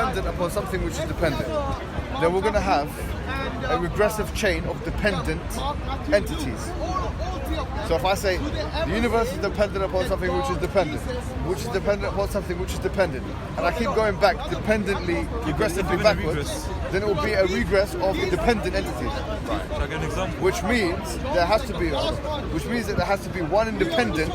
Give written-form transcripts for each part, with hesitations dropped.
dependent upon something which is dependent, then we're going to have a regressive chain of dependent entities. So if I say the universe is dependent upon something which is dependent upon something which is dependent, and I keep going back dependently, regressively backwards, then it will be a regress of dependent entities. Right. Shall I give an example? Which means there has to be one independent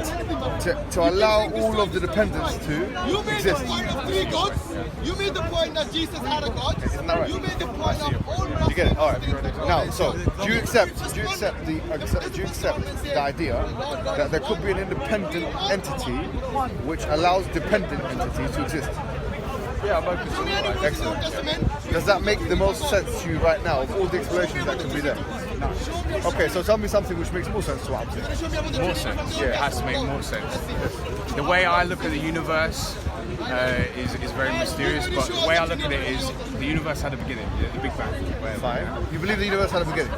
to allow all of the dependents to exist. Three gods. You made the point that Jesus had a god. Isn't that right? You made the point of all. You get it? All right. Now, so do you accept the idea that there could be an independent entity which allows dependent entities to exist? Yeah, I'm open to it. Excellent. Does that make the most sense to you right now of all the explanations that could be there? Okay, so tell me something which makes more sense to what I'm saying. More sense? Yeah. It has to make more sense. The way I look at the universe is very mysterious, but the way I look at it is the universe had a beginning, the Big Bang. Fine. You believe the universe had a beginning?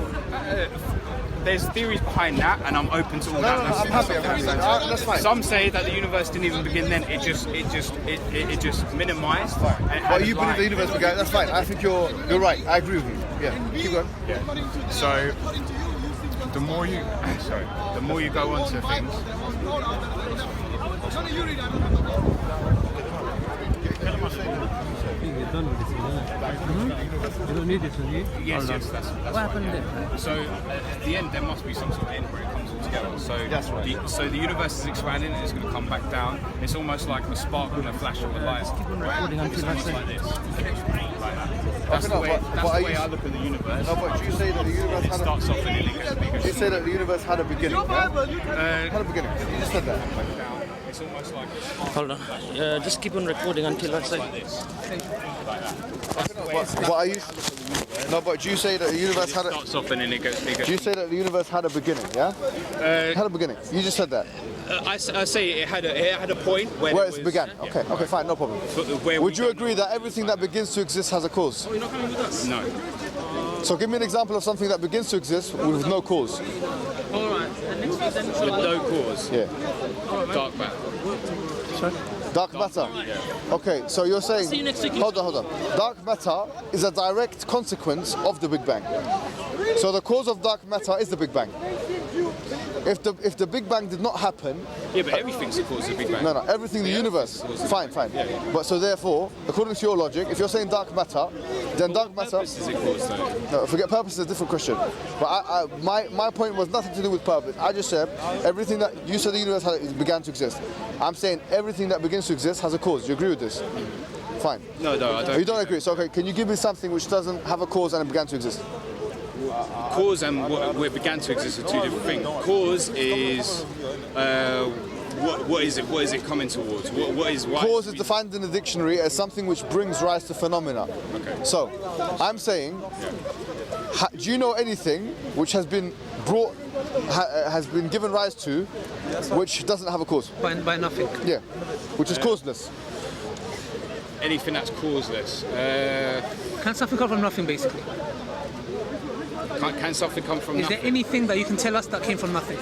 There's theories behind that, and I'm open to all that. I'm happy. That's fine. Some say that the universe didn't even begin then; it just minimized. Well, you believe the universe began. That's fine. I think you're right. I agree with you. Yeah. Keep going. Yeah. So the more you go on to things. You're done with this, you don't need this, do you? Yes, that's what happened then? So at the end, there must be some sort of end where it comes all together. So that's right. So the universe is expanding and it's going to come back down. It's almost like a spark and a flash of a light. Keep on recording until I say. Like this. That's the way I look at the universe. No, but do you say that the universe had starts off and then it gets bigger. You say that the universe had a beginning. Yeah? Had a beginning. You just said that. It's almost like a spark. Hold on. Just keep on recording until I say. Like this. What are you? No, but do you say that the universe had a? Starts off and then it gets bigger. Do you say that the universe had a beginning? Yeah. It had a beginning. You just said that. I say it had a point where it began. Okay. Okay. Fine. No problem. Would you agree that everything that begins to exist has a cause? You're not coming with us? No. So give me an example of something that begins to exist with no cause. All right. With no cause. Yeah. Dark matter. Sorry? Dark matter? Yeah. Okay, so you're saying... See you next week. Hold on. Dark matter is a direct consequence of the Big Bang. So the cause of dark matter is the Big Bang. If the Big Bang did not happen... Yeah, but everything's the cause of the Big Bang. No, everything in the universe. Fine. Yeah. But so therefore, according to your logic, if you're saying dark matter, then dark matter... Purpose is it caused though? No, forget purpose is a different question. But my point was nothing to do with purpose. I just said everything that... You said the universe began to exist. I'm saying everything that begins to exist has a cause. Do you agree with this? Fine. No, I don't. You don't agree. So, okay, can you give me something which doesn't have a cause and it began to exist? Cause and what began to exist are two different things. Cause is what is it? What is it coming towards? What is why? Cause is defined in the dictionary as something which brings rise to phenomena. Okay. So, I'm saying, do you know anything which has been brought, has been given rise to, which doesn't have a cause? By nothing. Yeah, which is causeless. Anything that's causeless. Can something come from nothing, basically? Can something come from Is nothing? there anything that you can tell us that came from nothing?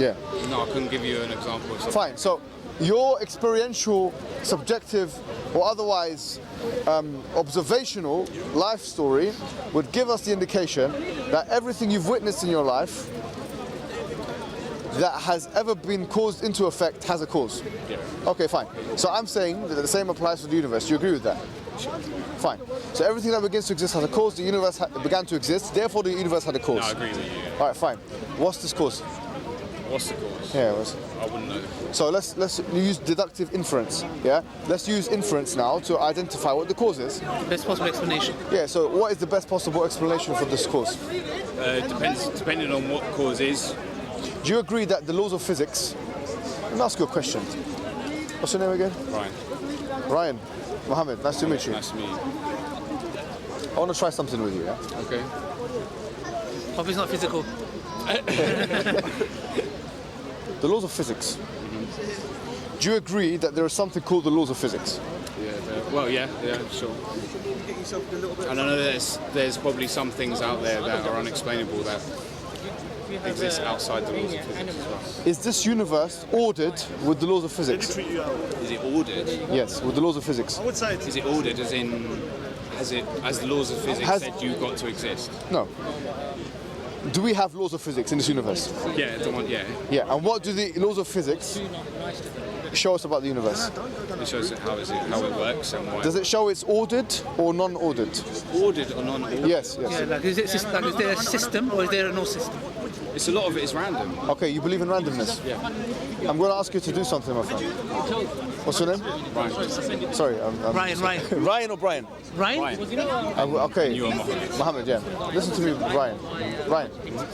Yeah. No, I couldn't give you an example of something. Fine. So, your experiential, subjective, or otherwise observational life story would give us the indication that everything you've witnessed in your life that has ever been caused into effect has a cause. Yeah. Okay, fine. So I'm saying that the same applies to the universe. Do you agree with that? Fine. So everything that begins to exist has a cause. The universe began to exist. Therefore, the universe had a cause. No, I agree with you. Yeah. All right, fine. What's this cause? What's the cause? Yeah. I wouldn't know. So let's use deductive inference. Yeah. Let's use inference now to identify what the cause is. Best possible explanation. Yeah. So what is the best possible explanation for this cause? Depending on what cause is. Do you agree that the laws of physics? Let me ask you a question. What's your name again? Ryan. Mohammed. Nice to meet you. Nice to meet you. I want to try something with you. Yeah. Okay. Hope it's not physical. The laws of physics. Do you agree that there is something called the laws of physics? Yeah, sure. And I know there's probably some things out there that are unexplainable that exists outside the laws of physics as well. Is this universe ordered with the laws of physics? Is it ordered? Yes, with the laws of physics. Is it ordered as in, as the laws of physics said you've got to exist? No. Do we have laws of physics in this universe? Yeah, the one, yeah. Yeah, and what do the laws of physics show us about the universe? It shows how it works and why. Does it show it's ordered or non-ordered? Ordered or non-ordered? Yes, yes. Yeah, like is there a system or is there no system? It's a lot of it is random. Okay, you believe in randomness? Yeah. I'm going to ask you to do something, my friend. What's your name? Ryan. Sorry, Ryan. Ryan or Brian? Ryan? Okay. You are Mohammed. Mohammed, yeah. Listen to me, Ryan. Ryan,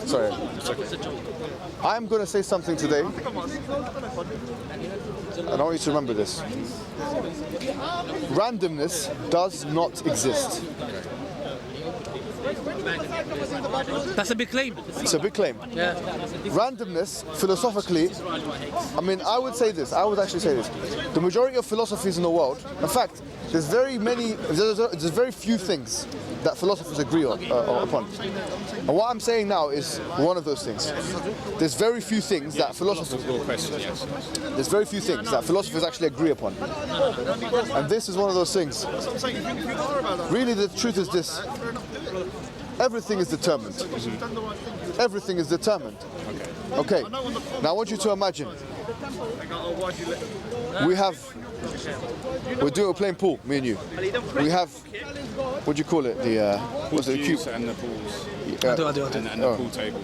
sorry. I'm going to say something today, and I want you to remember this. Randomness does not exist. That's a big claim. It's a big claim. Yeah. Randomness, philosophically, I mean, I would actually say this. The majority of philosophies in the world, in fact, there's very few things that philosophers agree upon. And what I'm saying now is one of those things. There's very few things that philosophers actually agree upon. And this is one of those things. Really, the truth is this. Everything is determined. Everything is determined. Okay. Now I want you to imagine. We're playing pool, me and you. We have, what do you call it? What's it? The cube. And the pools. I do. And the pool table.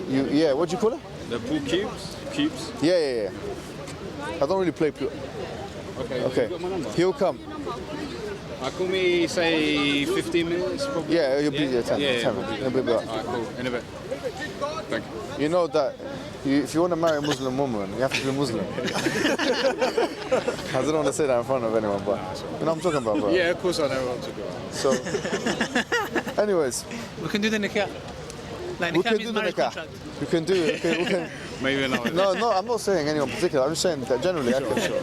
Yeah, what do you call it? The pool cubes? Yeah. I don't really play pool. Okay. You got my number? He'll come. Call me, say, 15 minutes probably. Yeah, you'll be there 10. Yeah, 10. probably. He'll be back. Alright, cool. In a bit. Thank you. You know that if you want to marry a Muslim woman, you have to be Muslim. I don't want to say that in front of anyone, but you know what I'm talking about, bro. Yeah, of course I know what I'm talking about. So, anyways, We can do the nikah. Like we nikah can means do the marriage nikah. contract. We can do it. We can. Maybe not. No, I'm not saying anyone particular. I'm just saying that generally,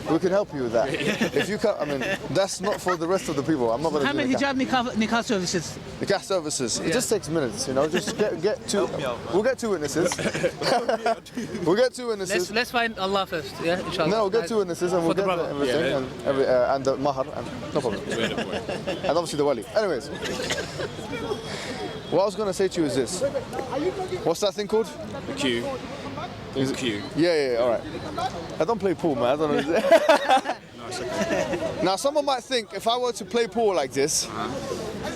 we can help you with that. If you can, I mean, that's not for the rest of the people. I'm not going to do Mohammed Hijab nikah services. the gas services. It just takes minutes, you know. Just get two. We'll get two witnesses. We'll get two witnesses. Let's find Allah first, yeah, inshallah. No, we'll get two witnesses and we'll For the get brother. everything and the mahar and no problem. And obviously the wali. Anyways, what I was going to say to you is this. What's that thing called? The queue. Is it queue. Yeah, all right. I don't play pool, man. I don't know. Now, someone might think if I were to play pool like this,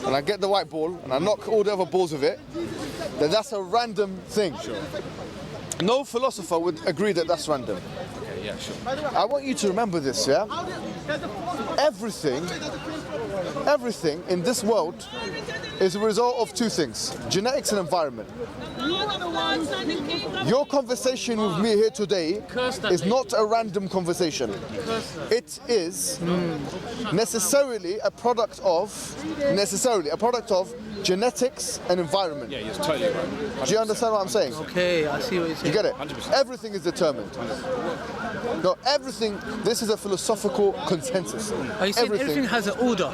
and I get the white ball and I knock all the other balls with it, then that's a random thing. Sure. No philosopher would agree that that's random. Okay, yeah, sure. I want you to remember this, yeah? Everything in this world is a result of two things, genetics and environment. Your conversation with me here today is not a random conversation. It is necessarily a product of genetics and environment. Yeah, you're totally right. Do you understand what I'm saying? Okay, I see what you're saying. You get it? 100%. Everything is determined. No, everything, this is a philosophical consensus. Are you saying everything has an order?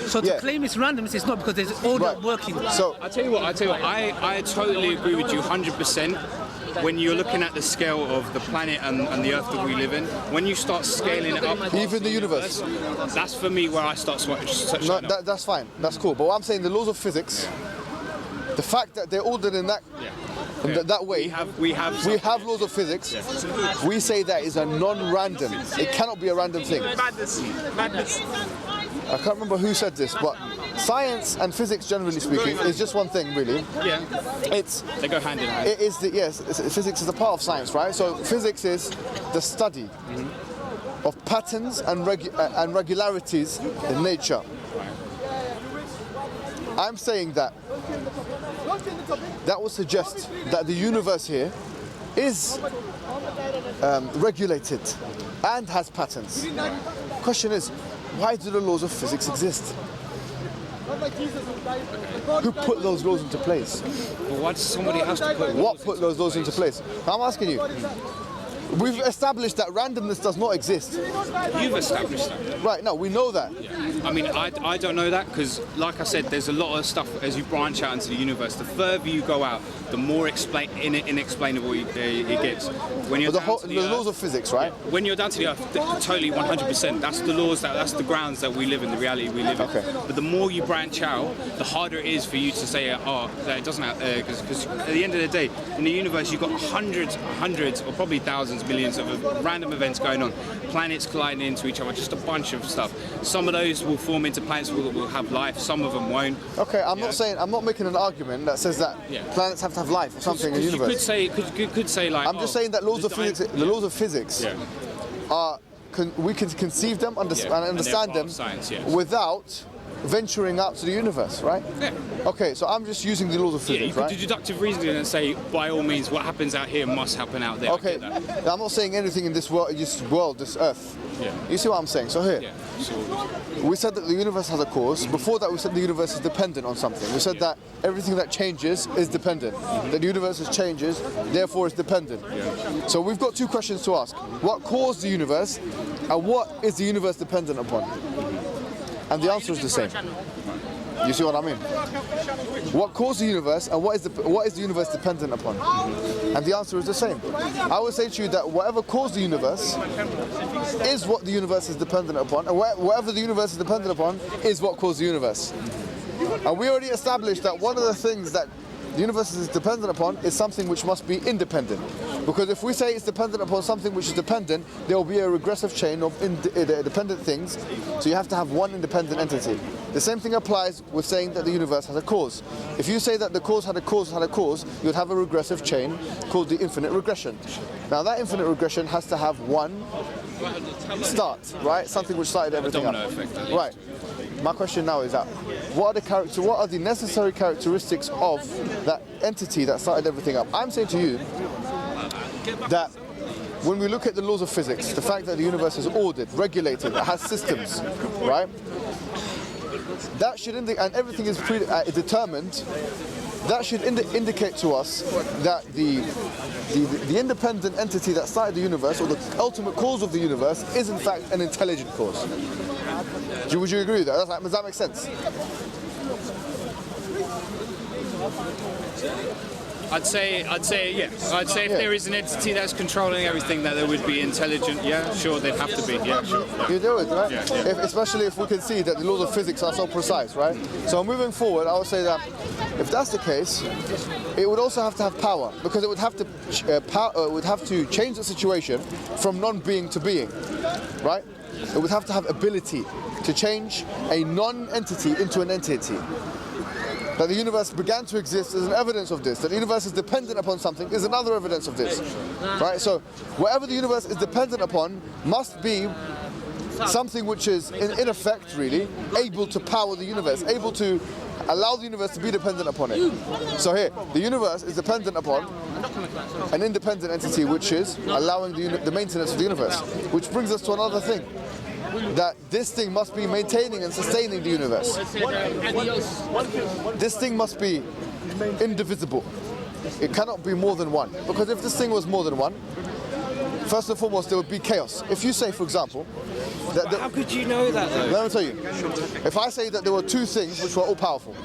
So to Yeah. claim it's random, it's not because there's order Right. working. So, I tell you what, I totally agree with you 100%. When you're looking at the scale of the planet and the Earth that we live in, when you start scaling it up, even the universe. that's for me where I start switching. No, that's fine. That's cool. But what I'm saying, the laws of physics, the fact that they're ordered in that that way, we have laws of physics. We say that is a non-random. It cannot be a random thing. I can't remember who said this, but science and physics, generally speaking, is just one thing, really. Yeah. They go hand in hand. It is physics is a part of science, right? So physics is the study of patterns and regularities in nature. I'm saying that would suggest that the universe here is regulated and has patterns. Question is, why do the laws of physics exist? Who put those laws into place? But why does somebody else to put What put those laws into place? I'm asking you. We've established that randomness does not exist. You've established that. Right, no, we know that. I mean, I don't know that because, like I said, there's a lot of stuff as you branch out into the universe. The further you go out, the more inexplainable it gets. When you're But down to the laws of physics, right? When you're down to the earth, totally 100%. That's the laws. That's the grounds that we live in, the reality we live in. Okay. But the more you branch out, the harder it is for you to say, that it doesn't. Because at the end of the day, in the universe, you've got hundreds, or probably thousands, millions of random events going on. Planets colliding into each other, just a bunch of stuff. Some of those will form into planets that will have life. Some of them won't. Okay, I'm not making an argument that says that planets have to have life or something in the universe. You could say like. I'm just saying that the laws of physics are. We can conceive them and understand them without venturing out to the universe, right? Yeah. Okay, so I'm just using the laws of physics, you could right? do deductive reasoning and say, by all means, what happens out here must happen out there. Okay, I'm not saying anything in this world, this earth. Yeah. You see what I'm saying? So here, we said that the universe has a cause. Before that, we said the universe is dependent on something. We said that everything that changes is dependent. That the universe changes, therefore it's dependent. So we've got two questions to ask. What caused the universe, and what is the universe dependent upon? And the answer is the same. You see what I mean? What caused the universe, and what is the universe dependent upon? And the answer is the same. I would say to you that whatever caused the universe is what the universe is dependent upon, and whatever the universe is dependent upon is what caused the universe. And we already established that one of the things that the universe is dependent upon is something which must be independent. Because if we say it's dependent upon something which is dependent, there will be a regressive chain of dependent things, so you have to have one independent entity. The same thing applies with saying that the universe has a cause. If you say that the cause had a cause, you'd have a regressive chain called the infinite regression. Now that infinite regression has to have one start, right? Something which started everything up. Right. My question now is that what are the necessary characteristics of that entity that started everything up? I'm saying to you that when we look at the laws of physics, the fact that the universe is ordered, regulated, it has systems, right? That should indicate, and everything is determined. That should indicate to us that the independent entity that started the universe, or the ultimate cause of the universe, is in fact an intelligent cause. Would you agree with that? Does that make sense? I'd say yes. I'd say if there is an entity that's controlling everything, that there would be intelligent. Yeah, sure, they'd have to be. Yeah, sure. You do it, right? Yeah. Especially if we can see that the laws of physics are so precise, right? So moving forward, I would say that if that's the case, it would also have to have power, because it would have to change the situation from non-being to being, right? It would have to have ability to change a non-entity into an entity. That the universe began to exist is an evidence of this. That the universe is dependent upon something is another evidence of this. Right? So whatever the universe is dependent upon must be something which is, in effect, really, able to power the universe, able to allow the universe to be dependent upon it. So here, the universe is dependent upon an independent entity which is allowing the maintenance of the universe. Which brings us to another thing. That this thing must be maintaining and sustaining the universe. This thing must be indivisible. It cannot be more than one. Because if this thing was more than one, first and foremost, there would be chaos. If you say, for example, that how could you know that though? Let me tell you. If I say that there were two things which were all powerful,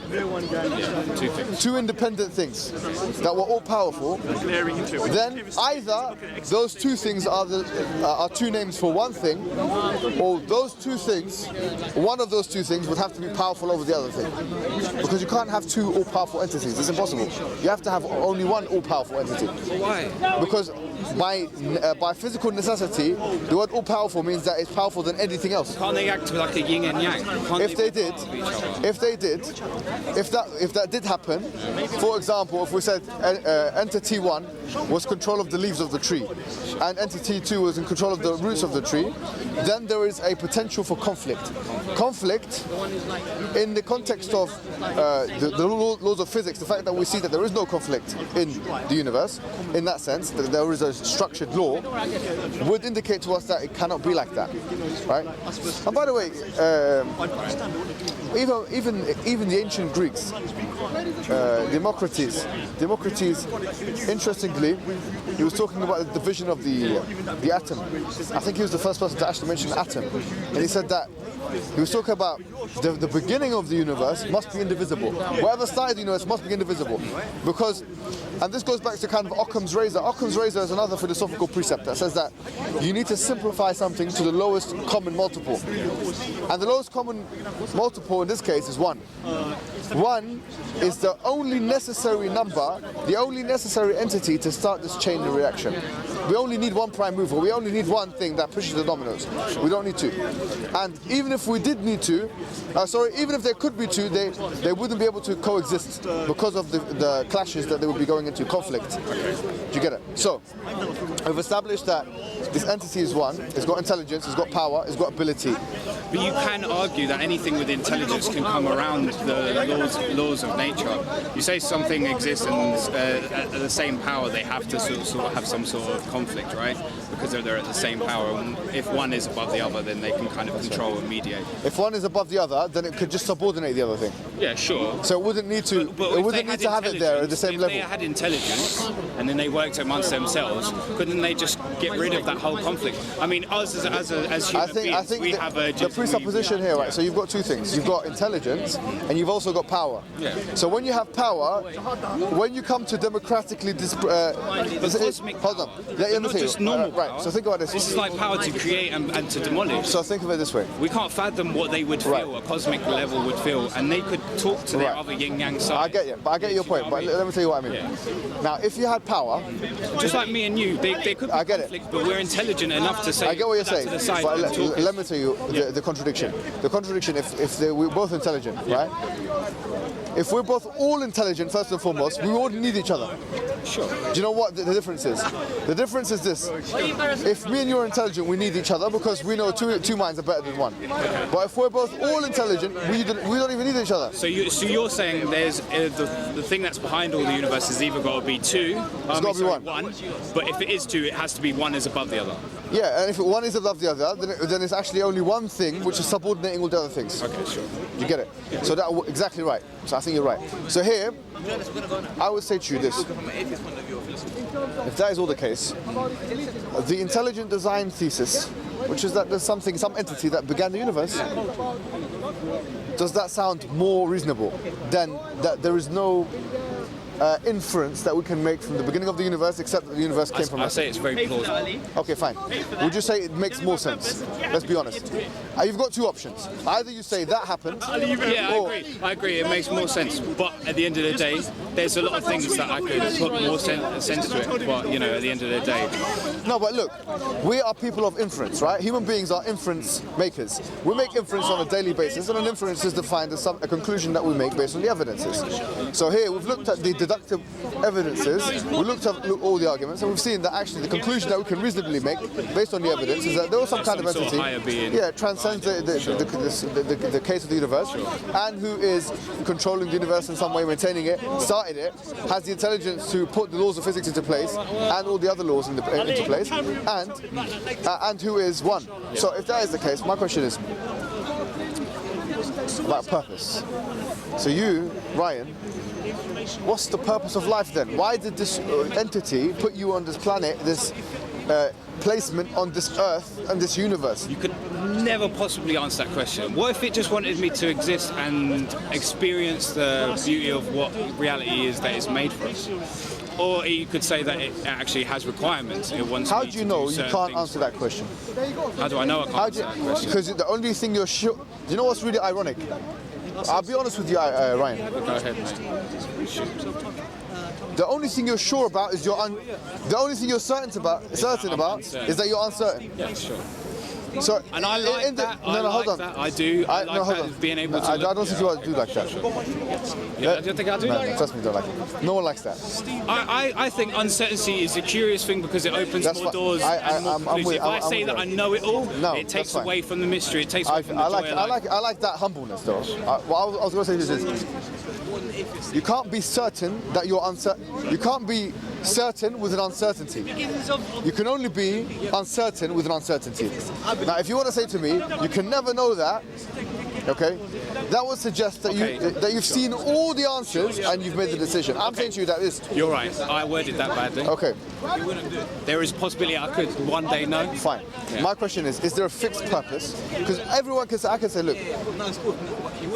two independent things that were all powerful, then either those two things are two names for one thing, or those two things, one of those two things would have to be powerful over the other thing. Because you can't have two all-powerful entities. It's impossible. You have to have only one all-powerful entity. Why? Because by physical necessity, the word all-powerful means that it's powerful than anything else. Can't they act like a yin and yang? If that did happen, for example, if we said entity 1 was control of the leaves of the tree, and entity 2 was in control of the roots of the tree, then there is a potential for conflict. Conflict, in the context of the laws of physics, the fact that we see that there is no conflict in the universe, in that sense, that there is a structured law, would indicate to us that it cannot be like that, right? And by the way, even the ancient Greeks, Democritus, interestingly, he was talking about the division of the atom. I think he was the first person to actually mention atom. And he said that he was talking about the beginning of the universe must be indivisible. Whatever started the universe must be indivisible. Because, and this goes back to kind of Occam's razor. Occam's razor is another philosophical precept that says that you need to simplify something to the lowest common multiple. And the lowest common multiple in this case is 1. 1 is the only necessary number, the only necessary entity to start this chain reaction. We only need one prime mover. We only need one thing that pushes the dominoes. We don't need two. And even if we did need to, even if there could be two, they wouldn't be able to coexist because of the clashes that they would be going into, conflict. Do you get it? So, we've established that this entity is one, it's got intelligence, it's got power, it's got ability. But you can argue that anything with intelligence can come around the laws of nature. You say something exists and at the same power, they have to sort of have some sort of conflict, right? Because they're at the same power. And if one is above the other, then they can kind of control and mediate. If one is above the other, then it could just subordinate the other thing. Yeah, sure. So it wouldn't need to. It wouldn't need to have it there at the same level. If they had intelligence and then they worked amongst themselves, couldn't they just get rid of that whole conflict? I mean, us as human beings, we have the presupposition here, right? So you've got two things. You've got intelligence, and you've also got power. Yeah. So when you have power, when you come to democratically, hold on. Let me tell you. Just normal right. power. So think about this. This is like power to create and to demolish. So think of it this way. We can't fathom what they would feel, a cosmic level would feel, and they could talk to their other yin-yang side. I get you, but I get your point. But let me tell you what I mean. Yeah. Now, if you had power, just like me and you, they could be conflict, but we're intelligent enough to say. I get what you're saying. To the side but and let me tell you the contradiction. The contradiction, if we're both intelligent, right? If we're both all intelligent, first and foremost, we wouldn't need each other. Sure. Do you know what the difference is? The difference is this. If me and you are intelligent, we need each other because we know two minds are better than one. But if we're both all intelligent, we don't even need each other. So you're saying there's the thing that's behind all the universe has either got to be two, it's got to be one. But if it is two, it has to be one is above the other. Yeah, and if one is above the other, then it's actually only one thing which is subordinating all the other things. Okay, sure. You get it? Yeah. So that exactly right. So I think you're right. So here, I would say to you this. If that is all the case, the intelligent design thesis, which is that there's some entity that began the universe, does that sound more reasonable than that there is no inference that we can make from the beginning of the universe except that the universe came from us? I say it's very plausible. Okay, fine. Would you say it makes more sense? Let's be honest. You've got two options. Either you say that happened. Yeah, I agree. It makes more sense. But at the end of the day, there's a lot of things that I could put more sense to it. But you know, at the end of the day. No, but look, we are people of inference, right? Human beings are inference makers. We make inference on a daily basis, and an inference is defined as a conclusion that we make based on the evidences. So here we've looked at the deductive evidences, we looked at all the arguments, and we've seen that actually the conclusion that we can reasonably make based on the evidence is that there was some kind of entity, transcends the case of the universe, and who is controlling the universe in some way, maintaining it, started it, has the intelligence to put the laws of physics into place and all the other laws into place, and who is one. So if that is the case, my question is about purpose. So you, Ryan, what's the purpose of life then? Why did this entity put you on this planet, this placement on this earth and this universe? You could never possibly answer that question. What if it just wanted me to exist and experience the beauty of what reality is that it's made for us? Or you could say that it actually has requirements. It wants. How do you know you can't answer that question? How do I know I can't answer that question? Because the only thing you're sure. Do you know what's really ironic? I'll be honest with you, Ryan. Go ahead, mate. Shoot. The only thing you're sure about is the only thing you're certain about is that you're uncertain. Yeah, sure. So, and I like that. Hold on. I do. I like that being able to. I don't think you do like that. Yeah, do you think I do? No, trust me, don't like it. No one likes that. I think uncertainty is a curious thing because it opens more doors and more conclusions. If I say that I know it all, it takes away from the mystery. It takes away from the joy. I like that humbleness, though. What I was going to say is you can't be certain that you're uncertain. You can't be certain with an uncertainty. You can only be uncertain with an uncertainty. Now, if you want to say to me, you can never know that, Okay, that would suggest that you've seen all the answers and you've made the decision. I'm saying to you that is. You're right. I worded that badly. Okay. There is a possibility I could one day know. Fine. Yeah. My question is there a fixed purpose? Because everyone can say, I can say, look,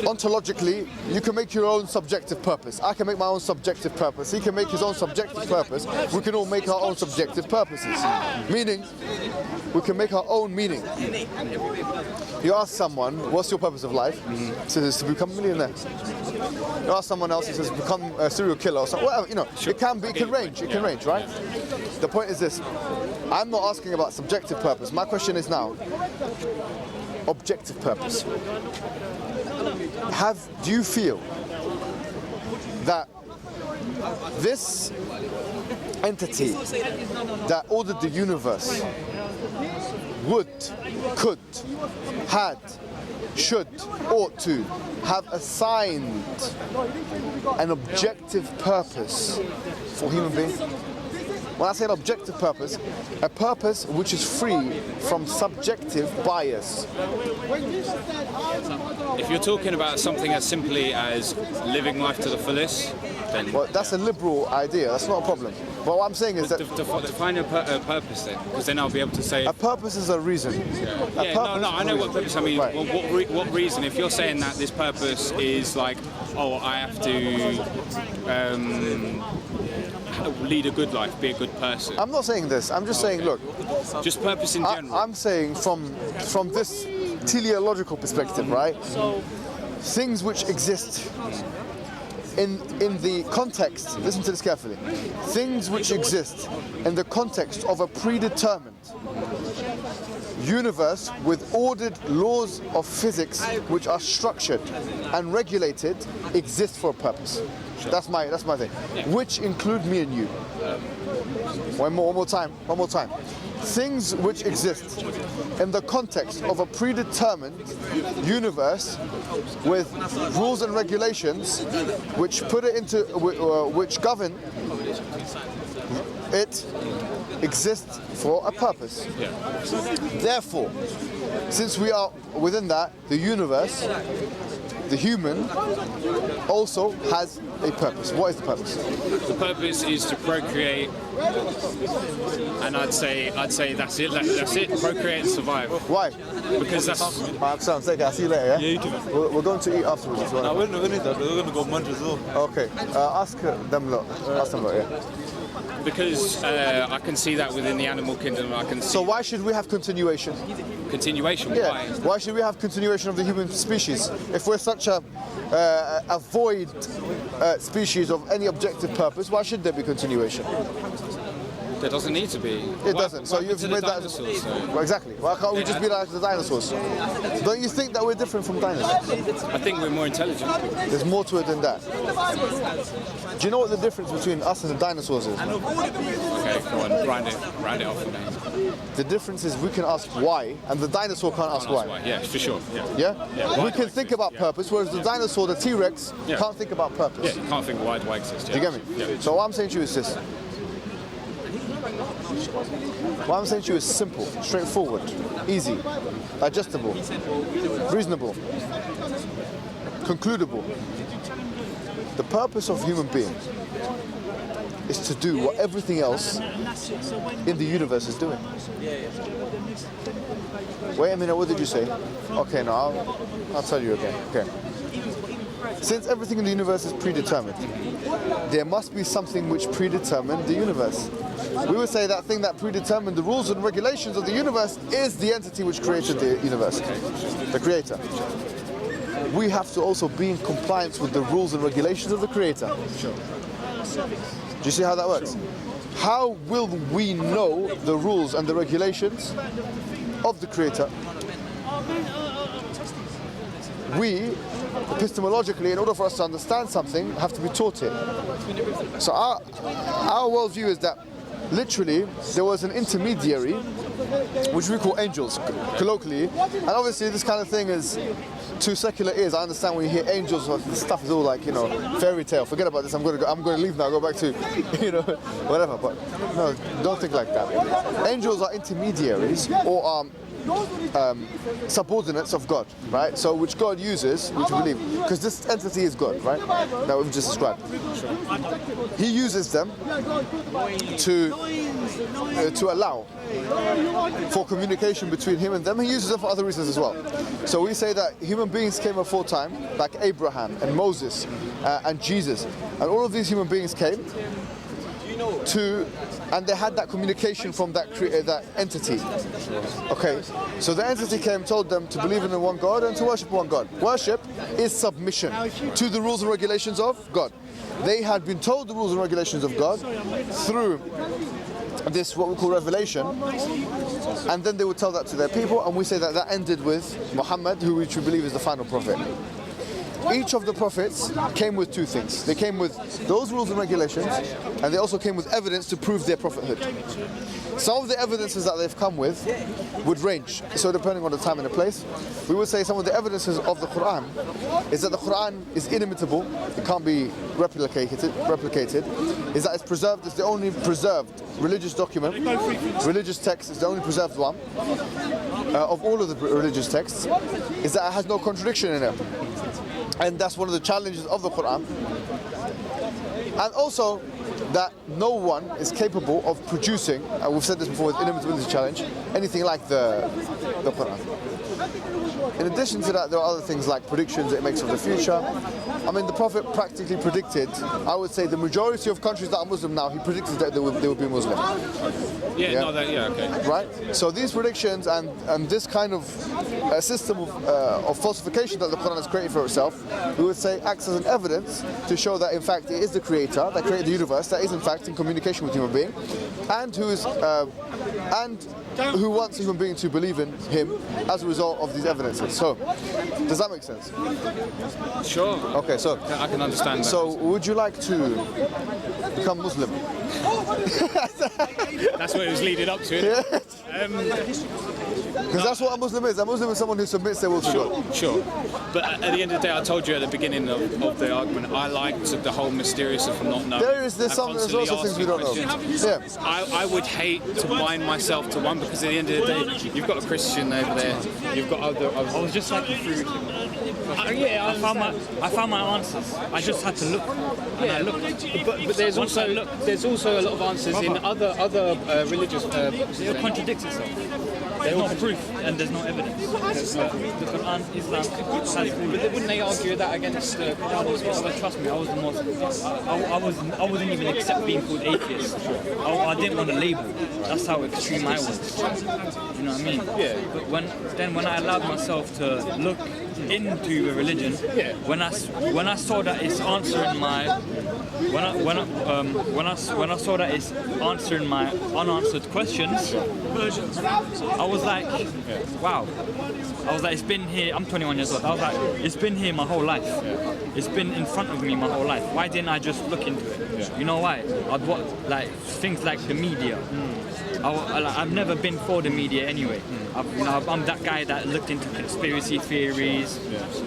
ontologically, you can make your own subjective purpose. I can make my own subjective purpose. He can make his own subjective purpose. We can all make our own subjective purposes. Meaning, we can make our own meaning. You ask someone, what's your purpose of life? He says, it's to become a millionaire. You ask someone else, he says, become a serial killer or something. Whatever, you know, Sure. it can range. It can range, right? The point is this. I'm not asking about subjective purpose. My question is now, objective purpose. Do you feel that this entity that ordered the universe would, could, had, should, ought to have assigned an objective purpose for human beings? When I say an objective purpose, a purpose which is free from subjective bias. If you're talking about something as simply as living life to the fullest, then Well, that's a liberal idea, that's not a problem. But what I'm saying is that define a purpose then, because then I'll be able to say. a purpose is a reason. I know what purpose. I mean, Right. well, what reason? If you're saying that this purpose is like, oh, I have to lead a good life, be a good person. I'm not saying this, I'm just saying, look, Just purpose in general. I'm saying from this teleological perspective, right? Things which exist in the context, listen to this carefully, things which exist in the context of a predetermined universe with ordered laws of physics which are structured and regulated exist for a purpose. That's my thing. Which include me and you. One more time. Things which exist in the context of a predetermined universe with rules and regulations which put it into which govern it exists for a purpose. Therefore, since we are within that, the universe, the human, also has a purpose. What is the purpose? The purpose is to procreate, and I'd say that's it. That's it. Procreate and survive. Why? Because that's. I'm sorry, I'll see you later, yeah? Yeah, you too. We're going to eat afterwards as well. No, we're not going to eat that. We're going to go munch as well. Okay, ask them lot. Yeah. Because I can see that within the animal kingdom. I can see So why should we have continuation? continuation. Yeah. Why? Why should we have continuation of the human species if we're such a void species of any objective purpose? Why should there be continuation? There doesn't need to be. It doesn't. So you've made that. Well, exactly. Why can't we just be like the dinosaurs? Don't you think that we're different from dinosaurs? I think we're more intelligent. There's more to it than that. Do you know what the difference between us and the dinosaurs is? Okay, go on, round it off for me. The difference is we can ask why, and the dinosaur can't ask why. Yeah, for sure. Yeah? We can think about purpose, whereas the dinosaur, the T-Rex, Yeah. can't think about purpose. Yeah, you can't think why do I exist. Do you get me? Yeah. So what I'm saying to you is this. What I'm saying to you is simple, straightforward, easy, digestible, reasonable, concludable. The purpose of human being is to do what everything else in the universe is doing. Wait a minute, what did you say? Okay, no, I'll tell you again. Okay. Since everything in the universe is predetermined, there must be something which predetermined the universe. We would say that thing that predetermined the rules and regulations of the universe is the entity which created the universe, the creator. We have to also be in compliance with the rules and regulations of the creator. Do you see how that works? How will we know the rules and the regulations of the creator? We, epistemologically, in order for us to understand something, have to be taught it. So our worldview is that literally there was an intermediary, which we call angels, colloquially, and obviously this kind of thing is to secular ears. I understand when you hear angels, this stuff is all like, you know, fairy tale. Forget about this. I'm going to leave now. Go back to, you know, whatever. But no, don't think like that. Angels are intermediaries, or subordinates of God, right? So which God uses, which we believe, because this entity is God, right? That we've just described. He uses them to allow for communication between him and them. He uses them for other reasons as well. So we say that human beings came before time, like Abraham and Moses and Jesus, and all of these human beings came and they had that communication from that entity. Okay, so the entity came, told them to believe in one God and to worship one God. Worship is submission to the rules and regulations of God. They had been told the rules and regulations of God through this, what we call revelation, and then they would tell that to their people, and we say that that ended with Mohammed, who we believe is the final prophet. Each of the prophets came with two things. They came with those rules and regulations, and they also came with evidence to prove their prophethood. Some of the evidences that they've come with would range, so depending on the time and the place. We would say some of the evidences of the Quran is that the Quran is inimitable, it can't be replicated, is that it's preserved, it's the only preserved religious document, religious text is the only preserved one of all of the religious texts, is that it has no contradiction in it. And that's one of the challenges of the Quran. And also that no one is capable of producing, and we've said this before with inimitability challenge, anything like the Quran. In addition to that, there are other things like predictions it makes of the future. I mean, the Prophet practically predicted, I would say the majority of countries that are Muslim now, he predicted that they would be Muslim. Okay. Right? So these predictions and this kind of system of falsification that the Quran has created for itself, we would say acts as an evidence to show that in fact it is the creator that created the universe, that is in fact in communication with human being, and who wants a human being to believe in him as a result of these evidences. So, does that make sense? Sure. Okay, so I can understand that. So, would you like to become Muslim? That's what it was leading up to. Yeah. Because that's what a Muslim is. A Muslim is someone who submits their will to God. Sure. But at the end of the day, I told you at the beginning of the argument, I liked the whole mysterious of not knowing. There's lots of things we don't know. Yeah. I would hate to bind myself to one, because at the end of the day, you've got a Christian over there, you've got other. I was just like through. I found my answers. I just had to look. And I looked. But there's also a lot of answers in other religious. It contradicts itself. There's no proof and there's no evidence. The Quran, Islam has proof. But wouldn't they argue that against the Quran as well? But trust me, I was the most. I wasn't even accept being called atheist. I didn't want a label. That's how extreme I was. You know what I mean? Yeah. But when I allowed myself to look into a religion, when I saw that it's answering my when I saw that it's answering my unanswered questions, I was like, wow. I was like, it's been here. I'm 21 years old. I was like, it's been here my whole life. It's been in front of me my whole life. Why didn't I just look into it? You know why? I'd watch like things like the media. I've never been for the media anyway. I'm that guy that looked into conspiracy theories,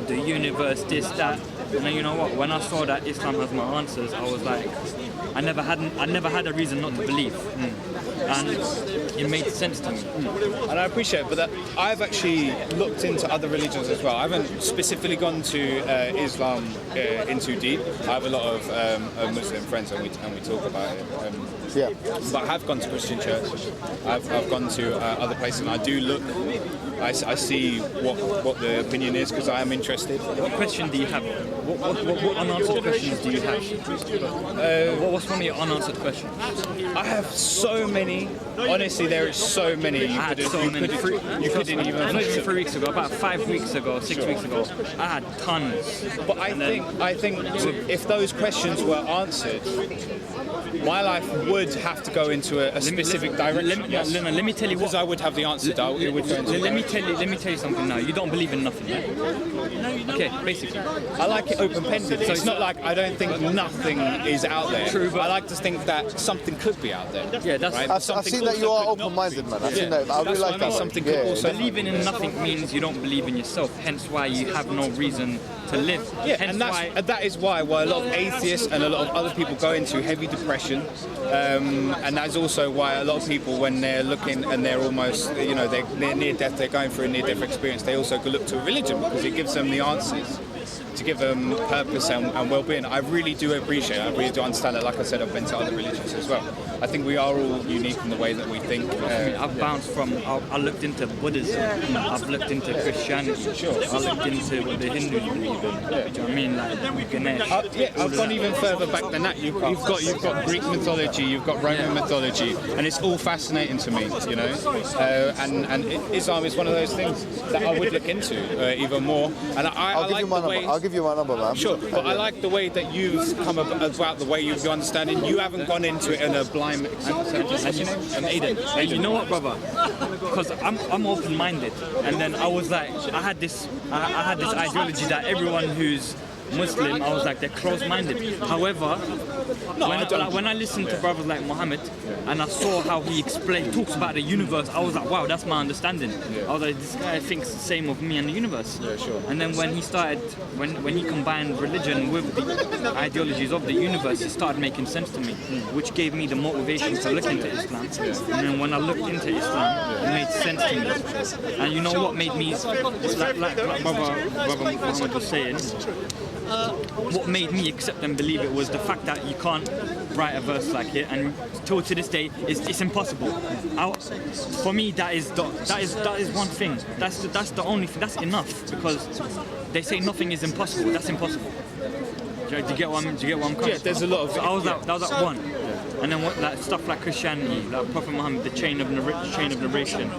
the universe, this, that. And then you know what? When I saw that Islam has my answers, I was like, I never had a reason not to believe, and it made sense to me. And I appreciate it, but that I've actually looked into other religions as well. I haven't specifically gone to Islam in too deep. I have a lot of Muslim friends, and we talk about it. But I have gone to Christian church. I've gone to other places, and I do look. I see what the opinion is, because I am interested. What question do you have? What unanswered questions do you have? What's one of your unanswered questions? I have so many. Honestly, there is so many. You couldn't even. Not even 3 weeks ago. About 5 weeks ago, 6 weeks ago, I had tons. But I think if those questions were answered, my life would have to go into a specific direction. Let me tell you what. Because I would have the answer. It would go into let me tell you something now. You don't believe in nothing, right? Okay, basically. I like it open-pended. So it's not like I don't think nothing is out there. True, but I like to think that something could be out there. Yeah, that's. Right? I've Something seen that you also are could not open-minded, be. man. I've Yeah. seen that. I really That's like what I that. mean. Something Yeah, could also Believing in nothing means you don't believe in yourself. Hence why you have no reason to live. Yeah, Hence and that is why a lot of atheists and a lot of other people go into heavy depression, and that's also why a lot of people, when they're looking and they're almost, you know, they're near death, they're going through a near death experience, they also look to religion because it gives them the answers, to give them purpose and well-being. I really do appreciate it. I really do understand it. Like I said, I've been to other religions as well. I think we are all unique in the way that we think. I've bounced from. I looked into Buddhism. I've looked into Christianity. Sure. I looked into what the Hindus believe in. Do you know what I mean? Like Ganesh. I've gone even further back than that. You've got Greek mythology, you've got Roman mythology, and it's all fascinating to me. You know, and Islam is one of those things that I would look into even more. And I like the way. I'll give you my number, man. Sure, but I like the way that you've come about the way you're understanding. You haven't gone into it in a blind. And Aiden, and you know what, brother? Because I'm open-minded, and then I was like, I had this ideology that everyone who's Muslim, I was like, they're closed-minded. However, when I listened to brothers like Mohammed, and I saw how he talks about the universe, I was like, wow, that's my understanding. I was like, this guy thinks the same of me and the universe. Yeah, sure. And then when he started, when he combined religion with the ideologies of the universe, it started making sense to me, which gave me the motivation to look into Islam. And then when I looked into Islam, it made sense to me. And you know what made me, like Brother Mohammed was saying, what made me accept and believe it was the fact that you can't write a verse like it, and till to this day, it's impossible. For me, that is one thing. That's the only thing. That's enough, because they say nothing is impossible. That's impossible. Do you get what I'm coming from? Yeah, there's a lot of. So that was like one. And then like stuff like Christianity, like Prophet Muhammad, the chain of narration,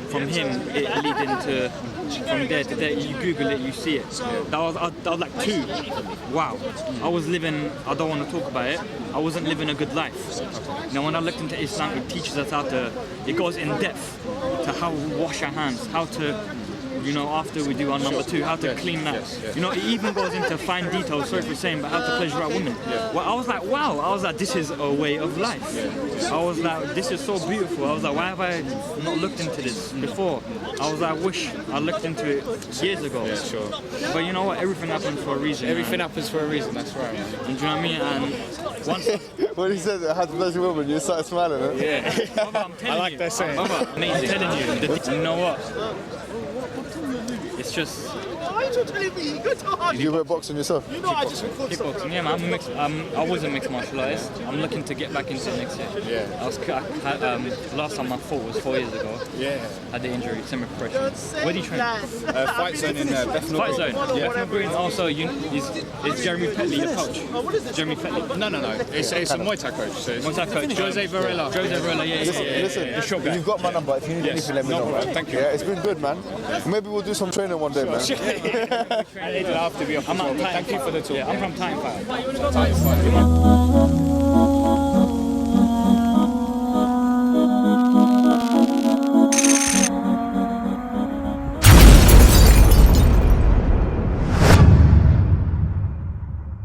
from him it lead into, from there to there. You Google it, you see it. That was like two. Wow. I was living. I don't want to talk about it. I wasn't living a good life. Now when I looked into Islam, it teaches us how to. It goes in depth to how we wash our hands, how to. You know, after we do our number two, how to clean that. You know, it even goes into fine details, sorry for saying, but how to pleasure our women. Well, I was like, wow. I was like, this is a way of life. I was like, this is so beautiful. I was like, why have I not looked into this before? I was like, I wish I looked into it years ago. Yeah, sure. But you know what? Everything happens for a reason. Everything happens for a reason, that's right. And do you know what I mean? And once... When he said I had to pleasure women, you started smiling, huh? Yeah. Brother, I'm telling I like that saying. Amazing. I'm telling you. You know what? It's just. Why are you telling me? You're too hard. You were boxing yourself? You know I just recorded something. Kickboxing, yeah, man. I was a mixed martial artist. I'm looking to get back into it next year. Yeah. Last time I fought was 4 years ago. Yeah. I had the injury, semi-professional. Where do you train? Fight Zone in Bethnal Fight Green. Zone. Yeah. Also, is Jeremy Petley your coach? Jeremy Petley. No. It's a Muay Thai coach. So Muay Thai coach. Jose Varela. Listen, you've got my number. If you need anything, let me know. problem. Thank you. Yeah, it's been good, man. Maybe we'll do some training one day, man. It'll have to be off the floor. Thank you for the talk. Yeah, I'm from Time Fight.